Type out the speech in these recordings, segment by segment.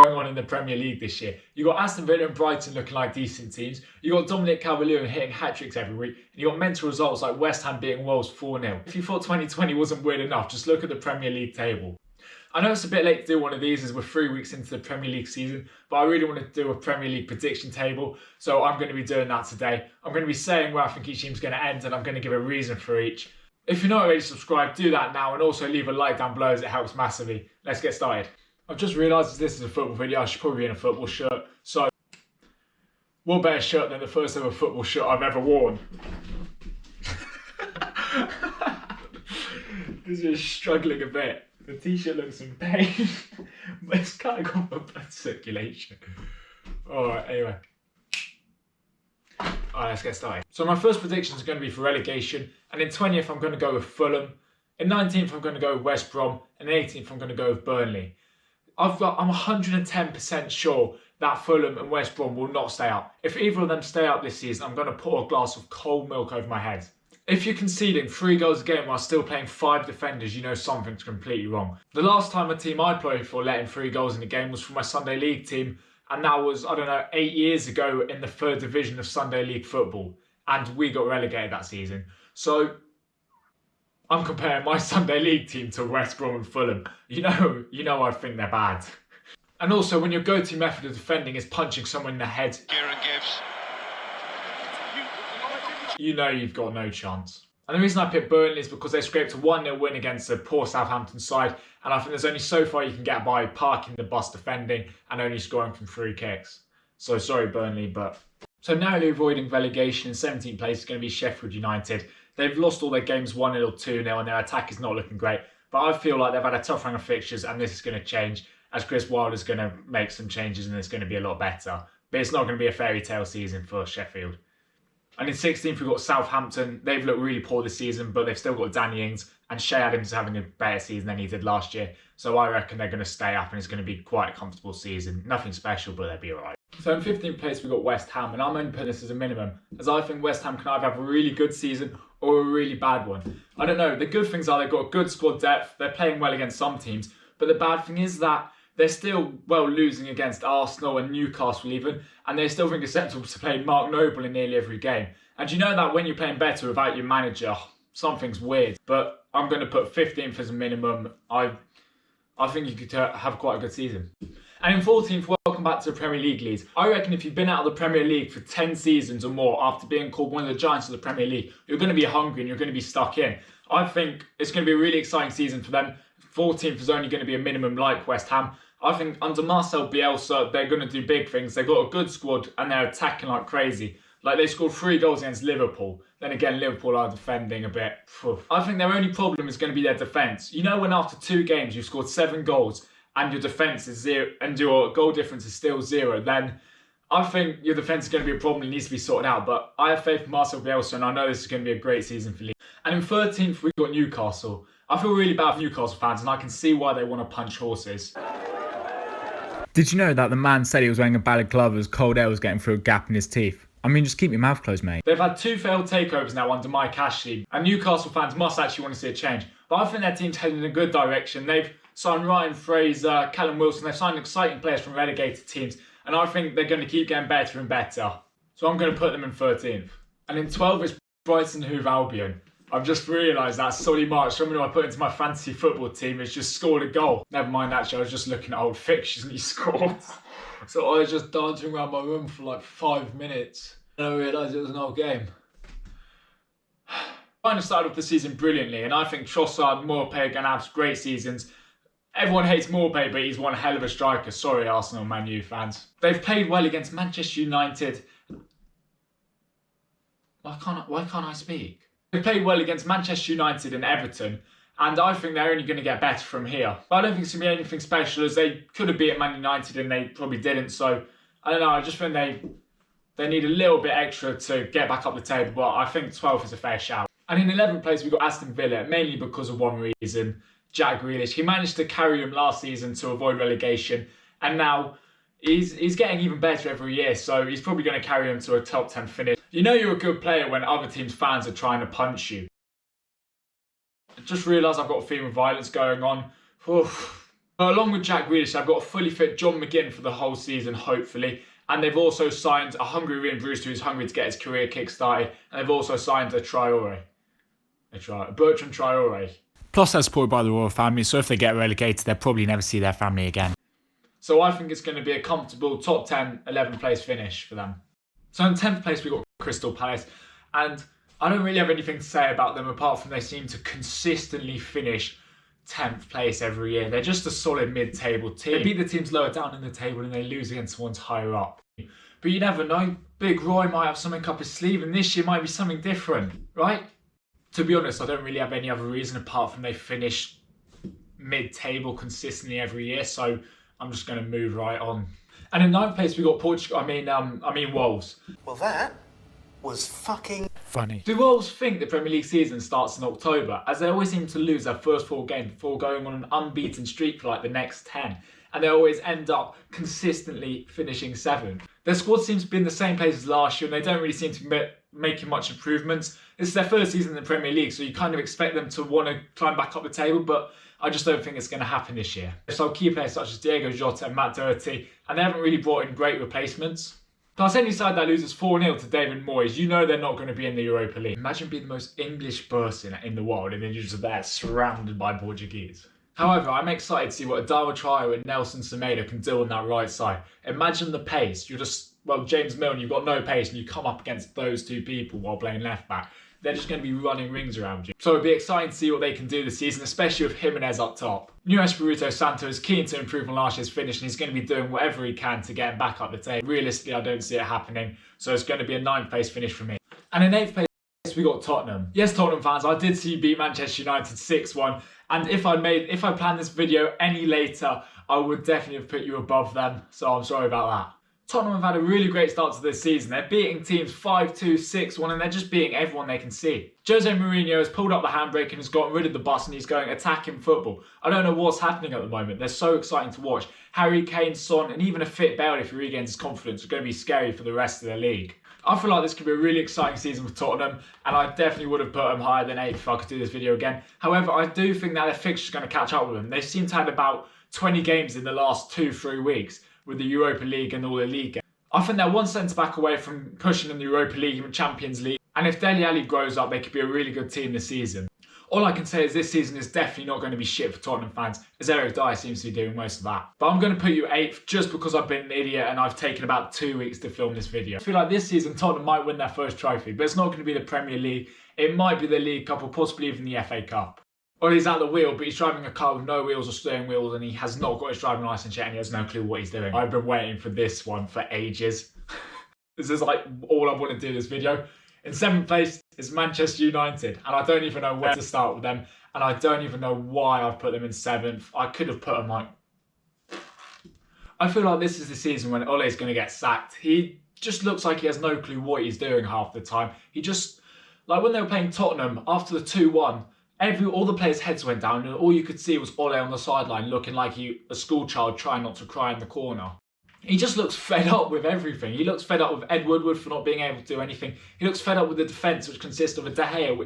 going on in the Premier League this year. You got Aston Villa and Brighton looking like decent teams. You got Dominic Calvert-Lewin hitting hat-tricks every week. And you got mental results like West Ham beating Wolves 4-0. If you thought 2020 wasn't weird enough, just look at the Premier League table. I know it's a bit late to do one of these as we're 3 weeks into the Premier League season, but I really want to do a Premier League prediction table, so I'm going to be doing that today. I'm going to be saying where I think each team's going to end, and I'm going to give a reason for each. If you're not already subscribed, do that now, and also leave a like down below as it helps massively. Let's get started. I've just realised this is a football video, I should probably be in a football shirt, so what better shirt than the first ever football shirt I've ever worn? This is struggling a bit. The t-shirt looks in pain, but it's kind of got my blood circulation. Alright, anyway. Alright, let's get started. So my first prediction is going to be for relegation, and in 20th I'm going to go with Fulham, in 19th I'm going to go with West Brom, and in 18th I'm going to go with Burnley. I'm 110% sure that Fulham and West Brom will not stay up. If either of them stay up this season, I'm going to pour a glass of cold milk over my head. If you're conceding 3 goals a game while still playing 5 defenders, you know something's completely wrong. The last time a team I played for let in 3 goals in a game was for my Sunday League team, and that was, I don't know, 8 years ago in the 3rd division of Sunday League football, and we got relegated that season. So I'm comparing my Sunday League team to West Brom and Fulham. You know I think they're bad. And also, when your go-to method of defending is punching someone in the head, Kieran Gibbs, you know you've got no chance. And the reason I picked Burnley is because they scraped a 1-0 win against a poor Southampton side, and I think there's only so far you can get by parking the bus defending and only scoring from 3 kicks. So sorry Burnley, but... So narrowly avoiding relegation in 17th place is going to be Sheffield United. They've lost all their games 1-0 or 2-0 and their attack is not looking great. But I feel like they've had a tough run of fixtures and this is going to change as Chris Wilder's going to make some changes and it's going to be a lot better. But it's not going to be a fairy tale season for Sheffield. And in 16th, we've got Southampton. They've looked really poor this season, but they've still got Danny Ings. And Shea Adams is having a better season than he did last year. So I reckon they're going to stay up and it's going to be quite a comfortable season. Nothing special, but they'll be alright. So in 15th place, we've got West Ham. And I'm only putting this as a minimum, as I think West Ham can either have a really good season or a really bad one. I don't know. The good things are they've got good squad depth. They're playing well against some teams. But the bad thing is that they're still, losing against Arsenal and Newcastle even. And they still think it's sensible to play Mark Noble in nearly every game. And you know that when you're playing better without your manager, something's weird. But I'm going to put 15th as a minimum. I think you could have quite a good season. And in 14th, welcome back to the Premier League leads. I reckon if you've been out of the Premier League for 10 seasons or more after being called one of the giants of the Premier League, you're going to be hungry and you're going to be stuck in. I think it's going to be a really exciting season for them. 14th is only going to be a minimum like West Ham. I think under Marcel Bielsa, they're going to do big things. They've got a good squad and they're attacking like crazy. Like they scored 3 goals against Liverpool. Then again, Liverpool are defending a bit. I think their only problem is going to be their defence. You know when after 2 games you've scored 7 goals and your defence is 0 and your goal difference is still 0, then I think your defence is going to be a problem. It needs to be sorted out. But I have faith in Marcel Bielsa and I know this is going to be a great season for Leeds. And in 13th, we've got Newcastle. I feel really bad for Newcastle fans and I can see why they want to punch horses. Did you know that the man said he was wearing a balaclava as cold air was getting through a gap in his teeth? I mean, just keep your mouth closed, mate. They've had 2 failed takeovers now under Mike Ashley, and Newcastle fans must actually want to see a change. But I think their team's heading in a good direction. They've signed Ryan Fraser, Callum Wilson, they've signed exciting players from relegated teams, and I think they're going to keep getting better and better. So I'm going to put them in 13th. And in 12th is Brighton Hove Albion. I've just realised that Solly March, someone who I put into my fantasy football team, has just scored a goal. Never mind, actually, I was just looking at old fixtures and he scored. So I was just dancing around my room for like 5 minutes. And I realised it was an old game. Kind of started off the season brilliantly, and I think Trossard, Maupay are going to have great seasons. Everyone hates Maupay, but he's one hell of a striker. Sorry, Arsenal Man U fans. They've played well against Manchester United. Why can't I speak? They've played well against Manchester United and Everton, and I think they're only going to get better from here. But I don't think it's going to be anything special, as they could have beaten Man United and they probably didn't. So, I don't know, I just think they need a little bit extra to get back up the table, but I think 12th is a fair shout. And in 11th place, we've got Aston Villa, mainly because of one reason, Jack Grealish. He managed to carry him last season to avoid relegation, and now he's getting even better every year, so he's probably going to carry him to a top 10 finish. You know you're a good player when other teams' fans are trying to punch you. I just realised I've got a theme of violence going on. Along with Jack Grealish, I've got a fully fit John McGinn for the whole season, hopefully. And they've also signed a hungry Ryan Brewster who's hungry to get his career kick-started. And they've also signed Bertrand Traore. Plus, they're supported by the royal family, so if they get relegated, they'll probably never see their family again. So I think it's going to be a comfortable top 10, 11th place finish for them. So in 10th place, we've got Crystal Palace. And I don't really have anything to say about them apart from they seem to consistently finish 10th place every year. They're just a solid mid-table team. They beat the teams lower down in the table and they lose against ones higher up. But you never know. Big Roy might have something up his sleeve and this year might be something different, right? To be honest, I don't really have any other reason apart from they finish mid-table consistently every year. So I'm just going to move right on. And in 9th place, we got Portugal. I mean Wolves. Well, that was fucking funny. Do Wolves think the Premier League season starts in October, as they always seem to lose their first 4 games before going on an unbeaten streak for like the next 10, and they always end up consistently finishing 7th. Their squad seems to be in the same place as last year, and they don't really seem to be making much improvements. This is their first season in the Premier League, so you kind of expect them to want to climb back up the table, but I just don't think it's going to happen this year. So key players such as Diego Jota and Matt Doherty, and they haven't really brought in great replacements. Plus, any side that loses 4-0 to David Moyes, you know they're not going to be in the Europa League. Imagine being the most English person in the world and then you're just there surrounded by Portuguese. However, I'm excited to see what Adama Traore and Nelson Semedo can do on that right side. Imagine the pace. James Milner, you've got no pace and you come up against those 2 people while playing left back. They're just going to be running rings around you. So it'll be exciting to see what they can do this season, especially with Jimenez up top. New Espirito Santo is keen to improve on last year's finish and he's going to be doing whatever he can to get him back up the table. Realistically, I don't see it happening. So it's going to be a 9th place finish for me. And in 8th place, we got Tottenham. Yes, Tottenham fans, I did see you beat Manchester United 6-1. And if I planned this video any later, I would definitely have put you above them. So I'm sorry about that. Tottenham have had a really great start to this season. They're beating teams 5-2, 6-1, and they're just beating everyone they can see. Jose Mourinho has pulled up the handbrake and has gotten rid of the bus and he's going attacking football. I don't know what's happening at the moment. They're so exciting to watch. Harry Kane, Son, and even a fit Bale, if he regains his confidence, are going to be scary for the rest of the league. I feel like this could be a really exciting season for Tottenham, and I definitely would have put them higher than 8 if I could do this video again. However, I do think that their fixture's going to catch up with them. They seem to have had about 20 games in the last 2-3 weeks with the Europa League and all the league games. I think they're one centre-back away from pushing in the Europa League and Champions League. And if Dele Alli grows up, they could be a really good team this season. All I can say is this season is definitely not going to be shit for Tottenham fans, as Eric Dyer seems to be doing most of that. But I'm going to put you 8th just because I've been an idiot and I've taken about 2 weeks to film this video. I feel like this season Tottenham might win their first trophy, but it's not going to be the Premier League. It might be the League Cup or possibly even the FA Cup. Or he's at the wheel, but he's driving a car with no wheels or steering wheels and he has not got his driving licence yet and he has no clue what he's doing. I've been waiting for this one for ages. This is like all I want to do in this video. In 7th place is Manchester United, and I don't even know where to start with them, and I don't even know why I've put them in 7th. I could have put them like... I feel like this is the season when Ole's going to get sacked. He just looks like he has no clue what he's doing half the time. He just... Like when they were playing Tottenham, after the 2-1, all the players' heads went down, and all you could see was Ole on the sideline looking like a schoolchild trying not to cry in the corner. He just looks fed up with everything. He looks fed up with Ed Woodward for not being able to do anything. He looks fed up with the defence, which consists of a De Gea,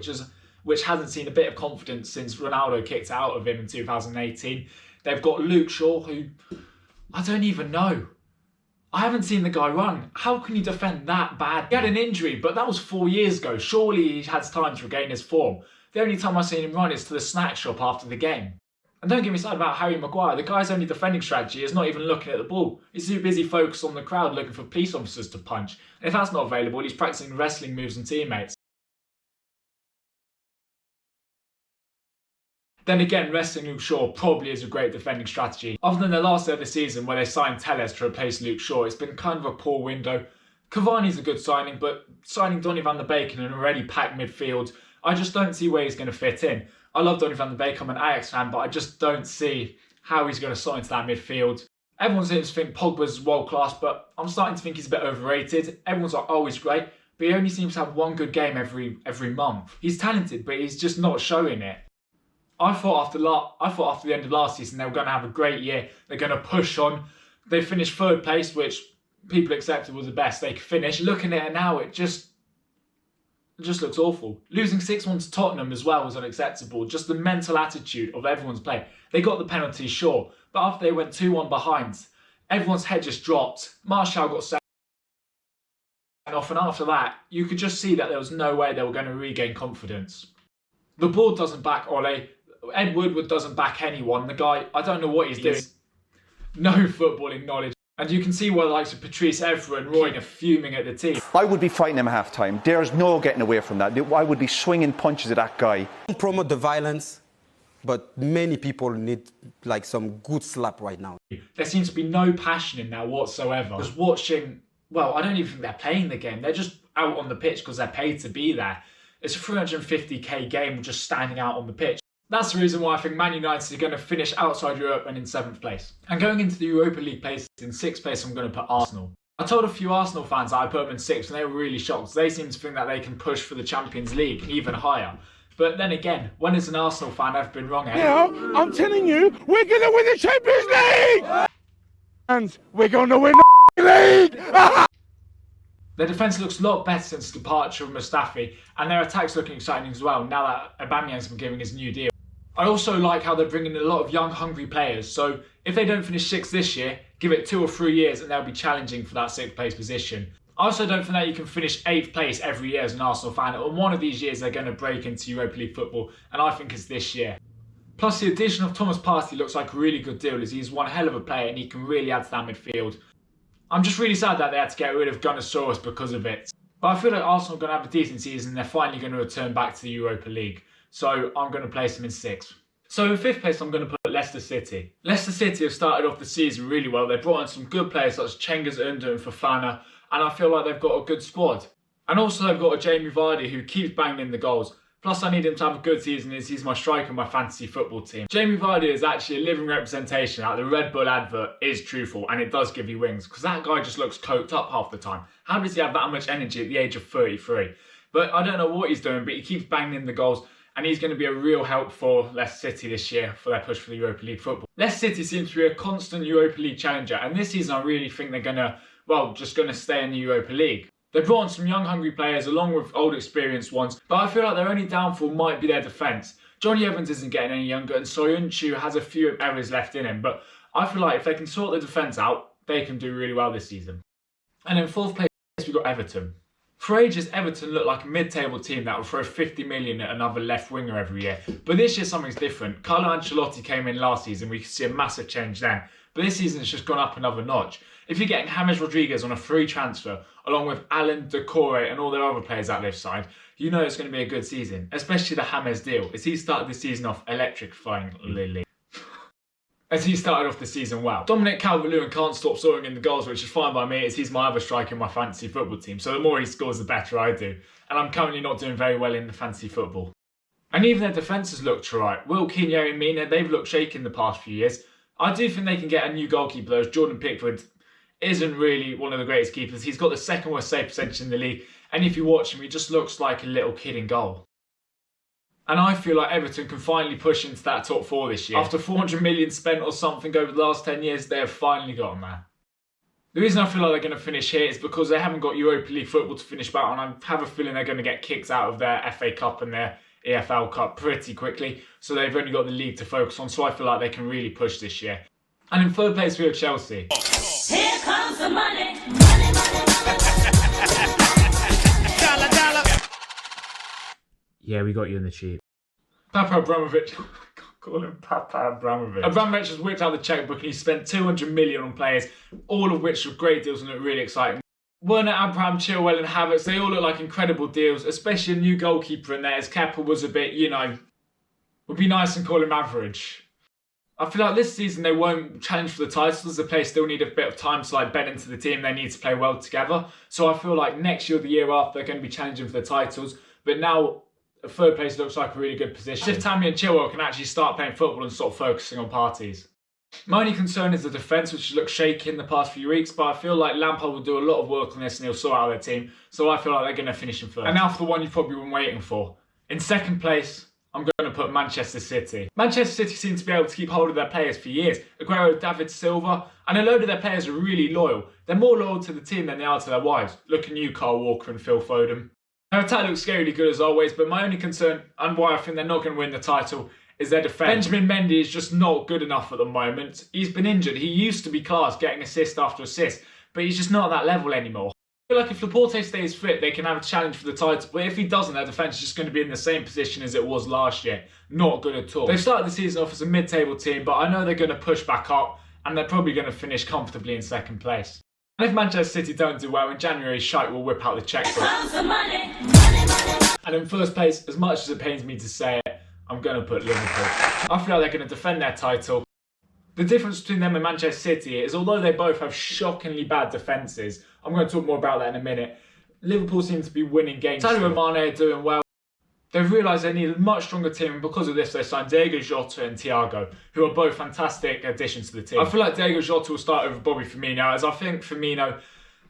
which hasn't seen a bit of confidence since Ronaldo kicked it out of him in 2018. They've got Luke Shaw, who I don't even know. I haven't seen the guy run. How can you defend that bad? He had an injury, but that was 4 years ago. Surely he has time to regain his form. The only time I've seen him run is to the snack shop after the game. And don't get me started about Harry Maguire. The guy's only defending strategy is not even looking at the ball. He's too busy focused on the crowd looking for police officers to punch. And if that's not available, he's practicing wrestling moves on teammates. Then again, resting Luke Shaw probably is a great defending strategy. Other than the last day of the season where they signed Telles to replace Luke Shaw, it's been kind of a poor window. Cavani's a good signing, but signing Donny van der Beek in an already packed midfield, I just don't see where he's going to fit in. I love Donny van der Beek, I'm an Ajax fan, but I just don't see how he's going to slot into that midfield. Everyone seems to think Pogba's world class, but I'm starting to think he's a bit overrated. Everyone's like, oh, he's great, but he only seems to have one good game every month. He's talented, but he's just not showing it. I thought after the end of last season they were going to have a great year. They're going to push on. They finished 3rd place, which people accepted was the best they could finish. Looking at it now, it just looks awful. Losing 6-1 to Tottenham as well was unacceptable. Just the mental attitude of everyone's play. They got the penalty, sure, But after they went 2-1 behind, everyone's head just dropped. Martial got sent off, and after that, you could just see that there was no way they were going to regain confidence. The board doesn't back Ole. Ed Woodward doesn't back anyone. The guy, I don't know what he's doing. No footballing knowledge. And you can see why the likes of Patrice Evra and Roy are fuming at the team. I would be fighting him at half-time. There's no getting away from that. I would be swinging punches at that guy. Don't promote the violence, but many people need like some good slap right now. There seems to be no passion in there whatsoever. I was watching, well, I don't even think they're playing the game. They're just out on the pitch because they're paid to be there. It's a 350k game just standing out on the pitch. That's the reason why I think Man United are going to finish outside Europe and in 7th place. And going into the Europa League places, in 6th place I'm going to put Arsenal. I told a few Arsenal fans that I put them in 6th and they were really shocked. They seem to think that they can push for the Champions League even higher. But then again, when as an Arsenal fan I've been wrong. Now, I'm telling you, we're going to win the Champions League! And we're going to win the league! Their defence looks a lot better since the departure of Mustafi, and their attack's looking exciting as well now that Aubameyang's been giving his new deal. I also like how they're bringing in a lot of young, hungry players, so if they don't finish 6th this year, give it 2 or 3 years and they'll be challenging for that 6th place position. I also don't think that you can finish 8th place every year as an Arsenal fan, and one of these years they're going to break into Europa League football, and I think it's this year. Plus the addition of Thomas Partey looks like a really good deal as he's one hell of a player and he can really add to that midfield. I'm just really sad that they had to get rid of Gunnersaurus because of it. But I feel like Arsenal are going to have a decent season and they're finally going to return back to the Europa League. So I'm going to place them in 6th. So in 5th place I'm going to put Leicester City. Leicester City have started off the season really well. They brought in some good players such as Cengiz Ünder and Fofana, and I feel like they've got a good squad. And also they've got a Jamie Vardy who keeps banging in the goals. Plus I need him to have a good season as he's my striker in my fantasy football team. Jamie Vardy is actually a living representation that the Red Bull advert is truthful and it does give you wings because that guy just looks coked up half the time. How does he have that much energy at the age of 33? But I don't know what he's doing, but he keeps banging in the goals and he's going to be a real help for Leicester City this year for their push for the Europa League football. Leicester City seems to be a constant Europa League challenger and this season I really think they're going to, well, just going to stay in the Europa League. They brought on some young hungry players along with old experienced ones, but I feel like their only downfall might be their defence. Johnny Evans isn't getting any younger and Soyuncu has a few errors left in him, but I feel like if they can sort the defence out, they can do really well this season. And in 4th place we've got Everton. For ages Everton looked like a mid-table team that would throw 50 million at another left winger every year, but this year something's different. Carlo Ancelotti came in last season, we could see a massive change then, but this season it's just gone up another notch. If you're getting James Rodriguez on a free transfer, along with Alan Decore and all their other players that left side, you know it's going to be a good season, especially the James deal, as he started the season off electrifyingly. As he started off the season well. Dominic Calvert-Lewin can't stop scoring in the goals, which is fine by me, as he's my other striker in my fantasy football team, so the more he scores, the better I do. And I'm currently not doing very well in the fantasy football. And even their defences looked alright. Wilkie, Yerry Mina, they've looked shaky in the past few years. I do think they can get a new goalkeeper though, as Jordan Pickford isn't really one of the greatest keepers. He's got the 2nd worst save percentage in the league, and if you watch him, he just looks like a little kid in goal. And I feel like Everton can finally push into that top 4 this year. After 400 million spent or something over the last 10 years, they have finally gotten there. The reason I feel like they're going to finish here is because they haven't got Europa League football to finish back on. I have a feeling they're going to get kicked out of their FA Cup and their EFL Cup pretty quickly, so they've only got the league to focus on, so I feel like they can really push this year. And in 3rd place we have Chelsea. Here comes the money, money, money, money. Dollar, dollar. Yeah, we got you in the cheap. Papa Abramovich. Call him Papa Abramovich. Abramovich has whipped out the checkbook and he spent 200 million on players, all of which are great deals and look really exciting. Werner, Abraham, Chilwell and Havertz, they all look like incredible deals, especially a new goalkeeper in there, as Kepa was a bit, you know, would be nice and call him average. I feel like this season they won't challenge for the titles. The players still need a bit of time to like bed into the team. They need to play well together. So I feel like next year or the year after they're going to be challenging for the titles. But now a 3rd place looks like a really good position. If Tammy and Chilwell can actually start playing football and stop focusing on parties. My only concern is the defence, which has looked shaky in the past few weeks, but I feel like Lampard will do a lot of work on this and he'll sort out their team. So I feel like they're going to finish in 3rd. And now for the one you've probably been waiting for. In 2nd place, I'm going to put Manchester City. Manchester City seem to be able to keep hold of their players for years. Aguero, David Silva, and a load of their players are really loyal. They're more loyal to the team than they are to their wives. Look at you, Kyle Walker and Phil Foden. Their attack looks scarily good as always, but my only concern and why I think they're not going to win the title is their defence. Benjamin Mendy is just not good enough at the moment. He's been injured. He used to be class, getting assist after assist, but he's just not at that level anymore. I feel like if Laporte stays fit, they can have a challenge for the title, but if he doesn't, their defence is just going to be in the same position as it was last year. Not good at all. They've started the season off as a mid-table team, but I know they're going to push back up, and they're probably going to finish comfortably in second place. And if Manchester City don't do well in January, Shite will whip out the checkbook. And in first place, as much as it pains me to say it, I'm going to put Liverpool. I feel like they're going to defend their title. The difference between them and Manchester City is, although they both have shockingly bad defences, I'm going to talk more about that in a minute, Liverpool seem to be winning games. Sadio and Mane are doing well. They've realised they need a much stronger team, and because of this, they signed Diego Jota and Thiago, who are both fantastic additions to the team. I feel like Diego Jota will start over Bobby Firmino, as I think Firmino,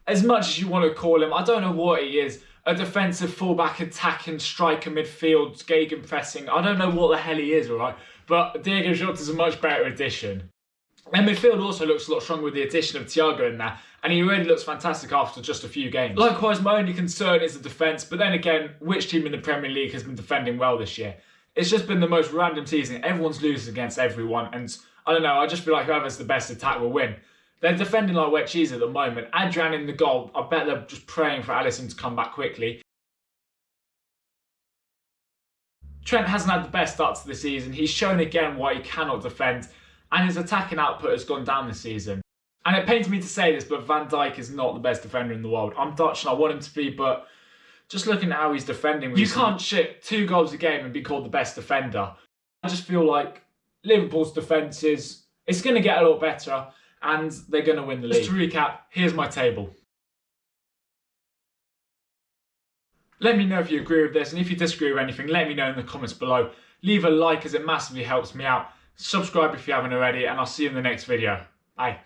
as much as you want to call him, I don't know what he is, a defensive fullback, attacking, striker, midfield, gegenpressing, I don't know what the hell he is, alright? But Diego Jota's a much better addition. And midfield also looks a lot stronger with the addition of Thiago in there, and he really looks fantastic after just a few games. Likewise, my only concern is the defence, but then again, which team in the Premier League has been defending well this year? It's just been the most random season. Everyone's losing against everyone, and I don't know, I just feel like whoever's the best attack will win. They're defending like wet cheese at the moment. Adrian in the goal, I bet they're just praying for Alisson to come back quickly. Trent hasn't had the best start to the season. He's shown again why he cannot defend, and his attacking output has gone down this season. And it pains me to say this, but Van Dijk is not the best defender in the world. I'm Dutch and I want him to be, but just looking at how he's defending recently, you can't ship 2 goals a game and be called the best defender. I just feel like Liverpool's defence it's going to get a lot better, and they're going to win the league. Just to recap, here's my table. Let me know if you agree with this, and if you disagree with anything, let me know in the comments below. Leave a like as it massively helps me out. Subscribe if you haven't already, and I'll see you in the next video. Bye.